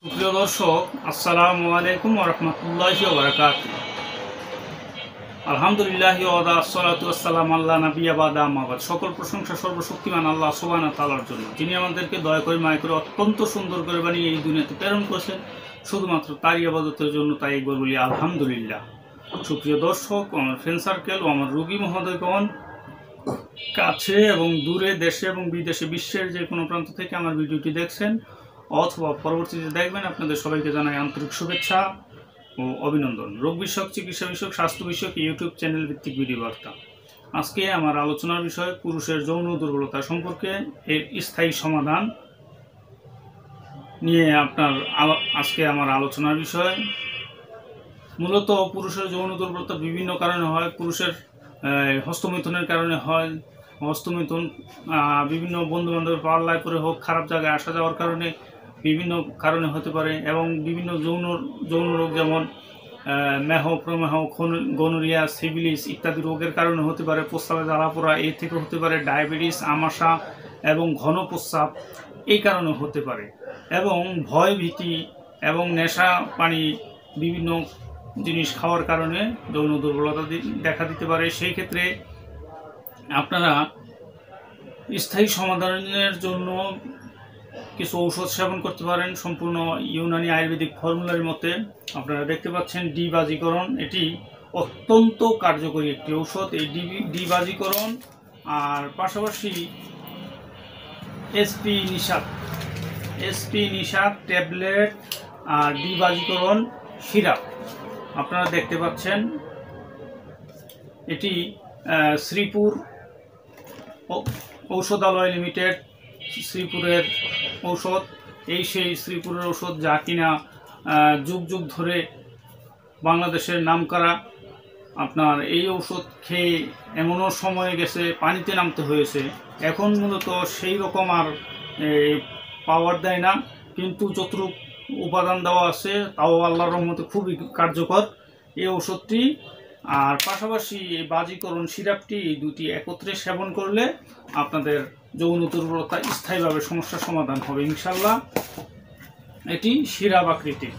প্রিয় দর্শক, আসসালামু আলাইকুম ওয়া রাহমাতুল্লাহি ওয়া বারাকাতুহু। আলহামদুলিল্লাহ ওয়া আসসালাতু ওয়াসসালামু আলা নাবিয়্যা বা'দা আম্মা বা'দ। সকল প্রশংসা সর্বশক্তিমান আল্লাহ সুবহানাহু ওয়া তাআলার জন্য, যিনি আমাদেরকে দয়া করে মায়া করে অত্যন্ত সুন্দর করে বানিয়ে এই দুনিয়াতে প্রেরণ করেছেন শুধুমাত্র তারই ইবাদতের জন্য। তাই একবার বলি আলহামদুলিল্লাহ। সুপ্রিয় দর্শক, আমার ফ্রেন্ড সার্কেল ও আমার রোগী মহোদয়গণ, কাছে এবং দূরে, দেশে এবং বিদেশে, বিশ্বের যে কোনো প্রান্ত থেকে আমার ভিডিওটি দেখছেন অথবা পরবর্তীতে দেখবেন, আপনাদের সবাইকে জানাই আন্তরিক শুভেচ্ছা ও অভিনন্দন। রোগ বিষয়ক, চিকিৎসা বিষয়ক, স্বাস্থ্য বিষয়ক ইউটিউব চ্যানেল ভিত্তিক ভিডিও বার্তা। আজকে আমার আলোচনার বিষয় পুরুষের যৌন দুর্বলতা সম্পর্কে এর স্থায়ী সমাধান নিয়ে আজকে আমার আলোচনার বিষয়। মূলত পুরুষের যৌন দুর্বলতা বিভিন্ন কারণে হয়। পুরুষের হস্তমৈথুনের কারণে হয়। হস্তমৈথুন বিভিন্ন বন্ধুবান্ধবের পাল্লায় করে হোক, খারাপ জায়গায় আসা যাওয়ার কারণে বিভিন্ন কারণে হতে পারে, এবং বিভিন্ন যৌন রোগ যেমন মেহ, প্রমেহ, গনোরিয়া, সিফিলিস ইত্যাদি রোগের কারণে হতে পারে। প্রস্রাবে জ্বালা পোড়া এর থেকে হতে পারে। ডায়াবেটিস, আমাশা এবং ঘন প্রস্রাব এই কারণে হতে পারে। এবং ভয়, ভীতি এবং নেশা পানি বিভিন্ন জিনিস খাওয়ার কারণে যৌন দুর্বলতা দেখা দিতে পারে। সেই ক্ষেত্রে আপনারা স্থায়ী সমাধানের জন্য কিছু ঔষধ সেবন করতে পারেন, সম্পূর্ণ ইউনানি আয়ুর্বেদিক ফর্মুলার মতে। আপনারা দেখতে পাচ্ছেন ডিবাজীকরণ, এটি অত্যন্ত কার্যকরী একটি ঔষধ। এই ডিবাজীকরণ আর পাশাপাশি এসপি নিশাত ট্যাবলেট আর ডিবাজীকরণ সিরাপ আপনারা দেখতে পাচ্ছেন। এটি শ্রীপুর ঔষধালয় লিমিটেড, শ্রীপুরের ঔষধ। সেই শ্রীপুরের ঔষধ যা কিনা যুগ যুগ ধরে বাংলাদেশের নামকরা। আপনার এই ঔষধ খেয়ে এমনও সময় গেছে পানিতে নামতে হয়েছে। এখন মূলত সেই রকম আর পাওয়ার দেয় না, কিন্তু যতটুকু উপাদান দেওয়া আছে তাও আল্লাহর রহমতে খুবই কার্যকর এই ঔষধটি। আর পাশাপাশি এই বাজীকরণ সিরাপটি, এই দুটি একত্রে সেবন করলে আপনাদের যৌন দুর্বলতা স্থায়ীভাবে সমস্যার সমাধান হবে ইনশাল্লাহ। এটি সিরাপ আকৃতির।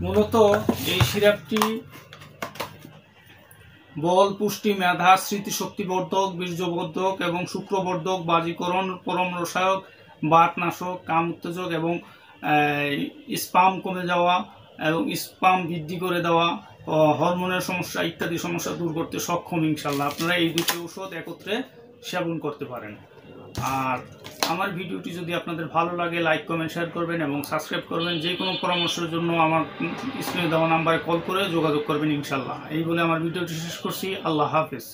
মূলত এই সিরাপটি বল, পুষ্টি, মেধা, স্মৃতিশক্তিবর্ধক, বীর্যবর্ধক এবং শুক্রবর্ধক, বাজীকরণ, পরম রসায়ক, বাতনাশক, কাম উত্তেজক এবং স্পাম কমে যাওয়া এবং স্পাম বৃদ্ধি করে দেওয়া, হরমোনের সমস্যা ইত্যাদি সমস্যা দূর করতে সক্ষম ইনশাল্লাহ। আপনারা এই দুটি ঔষধ একত্রে সেবন করতে পারেন। আর আমার ভিডিওটি যদি আপনাদের ভালো লাগে, লাইক, কমেন্ট, শেয়ার করবেন এবং সাবস্ক্রাইব করবেন। যে কোনো পরামর্শের জন্য আমার স্ক্রিনে দেওয়া নাম্বারে কল করে যোগাযোগ করবেন ইনশাল্লাহ। এই বলে আমার ভিডিওটি শেষ করছি। আল্লাহ হাফেজ।